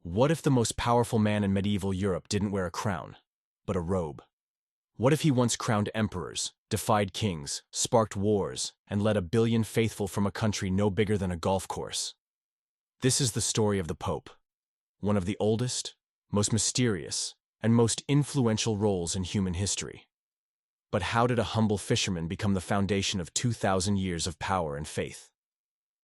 What if the most powerful man in medieval Europe didn't wear a crown, but a robe? What if he once crowned emperors, defied kings, sparked wars, and led 1 billion faithful from a country no bigger than a golf course? This is the story of the Pope, one of the oldest, most mysterious, and most influential roles in human history. But how did a humble fisherman become the foundation of 2,000 years of power and faith?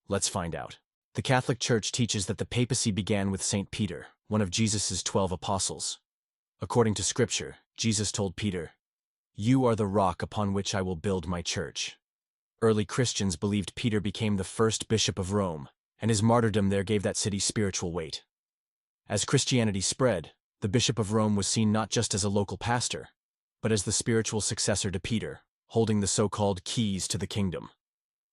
Let's find out. The Catholic Church teaches that the papacy began with St. Peter, one of Jesus' 12 apostles. According to Scripture, Jesus told Peter, "You are the rock upon which I will build my church." Early Christians believed Peter became the first bishop of Rome, and his martyrdom there gave that city spiritual weight. As Christianity spread, the Bishop of Rome was seen not just as a local pastor, but as the spiritual successor to Peter, holding the so-called keys to the kingdom.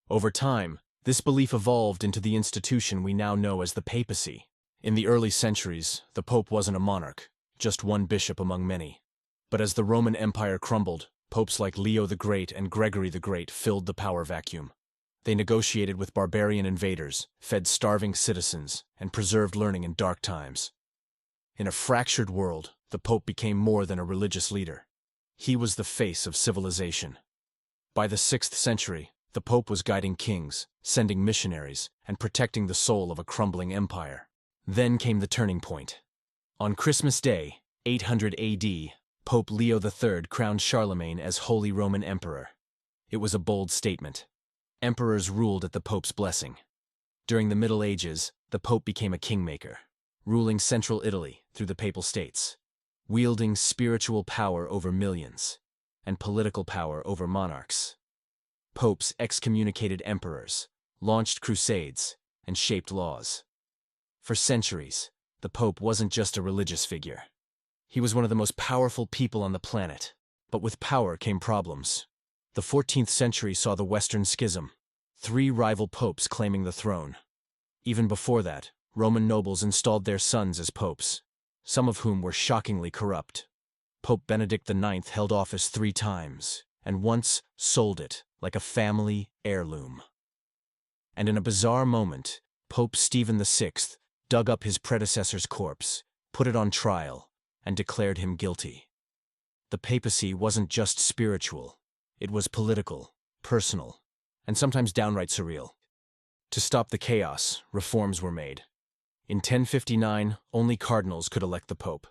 Over time, this belief evolved into the institution we now know as the papacy. In the early centuries, the Pope wasn't a monarch, just one bishop among many. But as the Roman Empire crumbled, popes like Leo the Great and Gregory the Great filled the power vacuum. They negotiated with barbarian invaders, fed starving citizens, and preserved learning in dark times. In a fractured world, the Pope became more than a religious leader. He was the face of civilization. By the 6th century, the Pope was guiding kings, sending missionaries, and protecting the soul of a crumbling empire. Then came the turning point. On Christmas Day, 800 AD, Pope Leo III crowned Charlemagne as Holy Roman Emperor. It was a bold statement. Emperors ruled at the Pope's blessing. During the Middle Ages, the Pope became a kingmaker, ruling central Italy through the Papal States, wielding spiritual power over millions, and political power over monarchs. Popes excommunicated emperors, launched crusades, and shaped laws. For centuries, the Pope wasn't just a religious figure. He was one of the most powerful people on the planet. But with power came problems. The 14th century saw the Western Schism, 3 rival popes claiming the throne. Even before that, Roman nobles installed their sons as popes, some of whom were shockingly corrupt. Pope Benedict IX held office 3 times, and once sold it like a family heirloom. And in a bizarre moment, Pope Stephen VI dug up his predecessor's corpse, put it on trial, and declared him guilty. The papacy wasn't just spiritual, it was political, personal, and sometimes downright surreal. To stop the chaos, reforms were made. In 1059, only cardinals could elect the Pope.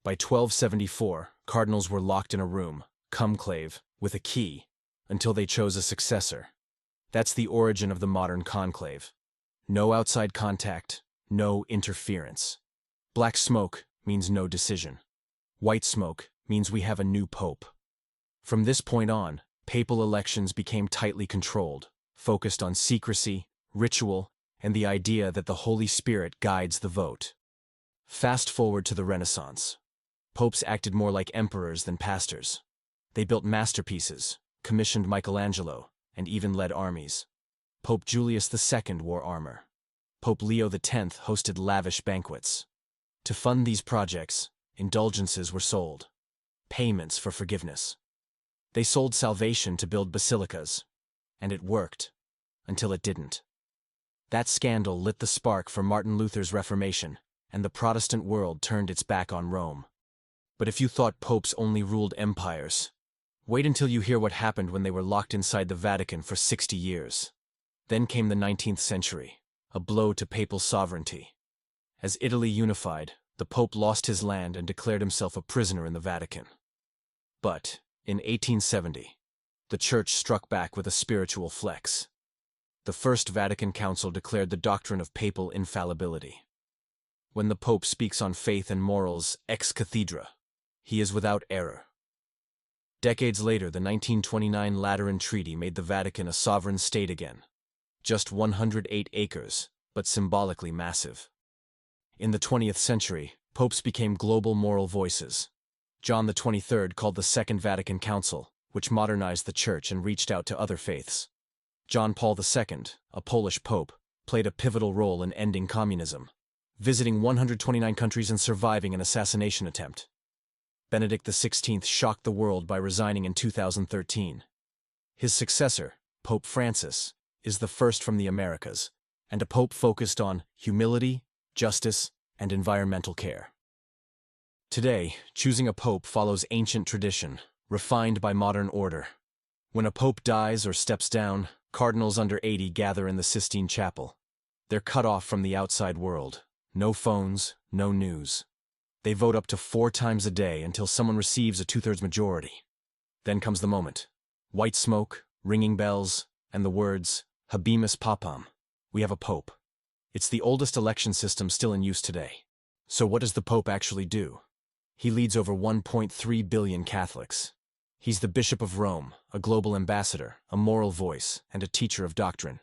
By 1274, cardinals were locked in a room, conclave, with a key, until they chose a successor. That's the origin of the modern conclave. No outside contact, no interference. Black smoke means no decision. White smoke means we have a new pope. From this point on, papal elections became tightly controlled, focused on secrecy, ritual, and the idea that the Holy Spirit guides the vote. Fast forward to the Renaissance. Popes acted more like emperors than pastors. They built masterpieces, commissioned Michelangelo, and even led armies. Pope Julius II wore armor. Pope Leo X hosted lavish banquets. To fund these projects, indulgences were sold. Payments for forgiveness. They sold salvation to build basilicas. And it worked. Until it didn't. That scandal lit the spark for Martin Luther's Reformation, and the Protestant world turned its back on Rome. But if you thought popes only ruled empires, wait until you hear what happened when they were locked inside the Vatican for 60 years. Then came the 19th century, a blow to papal sovereignty. As Italy unified, the Pope lost his land and declared himself a prisoner in the Vatican. But, in 1870, the Church struck back with a spiritual flex. The First Vatican Council declared the doctrine of papal infallibility. When the Pope speaks on faith and morals ex cathedra, he is without error. Decades later, the 1929 Lateran Treaty made the Vatican a sovereign state again. Just 108 acres, but symbolically massive. In the 20th century, popes became global moral voices. John XXIII called the Second Vatican Council, which modernized the Church and reached out to other faiths. John Paul II, a Polish pope, played a pivotal role in ending communism, visiting 129 countries and surviving an assassination attempt. Benedict XVI shocked the world by resigning in 2013. His successor, Pope Francis, is the first from the Americas, and a pope focused on humility, justice, and environmental care. Today, choosing a pope follows ancient tradition, refined by modern order. When a pope dies or steps down, cardinals under 80 gather in the Sistine Chapel. They're cut off from the outside world. No phones, no news. They vote up to 4 times a day until someone receives a 2/3 majority. Then comes the moment. White smoke, ringing bells, and the words, Habemus Papam. We have a pope. It's the oldest election system still in use today. So what does the pope actually do? He leads over 1.3 billion Catholics. He's the Bishop of Rome, a global ambassador, a moral voice, and a teacher of doctrine.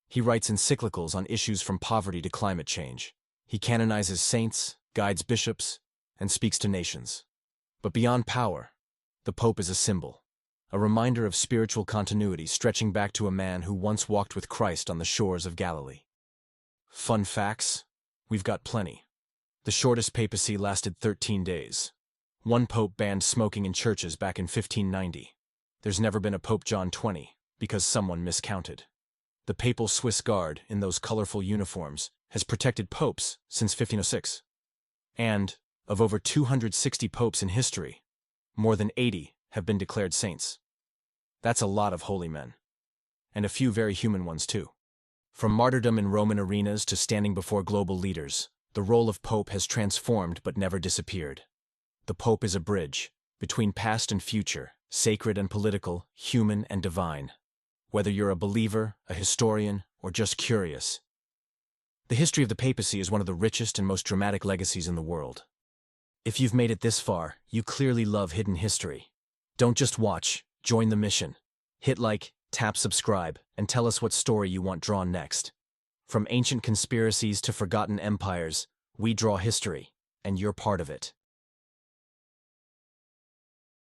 He writes encyclicals on issues from poverty to climate change. He canonizes saints, guides bishops, and speaks to nations. But beyond power, the Pope is a symbol, a reminder of spiritual continuity stretching back to a man who once walked with Christ on the shores of Galilee. Fun facts? We've got plenty. The shortest papacy lasted 13 days. One pope banned smoking in churches back in 1590. There's never been a Pope John 20, because someone miscounted. The papal Swiss Guard, in those colorful uniforms, has protected popes since 1506. And, of over 260 popes in history, more than 80 have been declared saints. That's a lot of holy men. And a few very human ones too. From martyrdom in Roman arenas to standing before global leaders, the role of pope has transformed but never disappeared. The pope is a bridge between past and future, sacred and political, human and divine. Whether you're a believer, a historian, or just curious. The history of the papacy is one of the richest and most dramatic legacies in the world. If you've made it this far, you clearly love hidden history. Don't just watch, join the mission. Hit like, tap subscribe, and tell us what story you want drawn next. From ancient conspiracies to forgotten empires, we draw history, and you're part of it.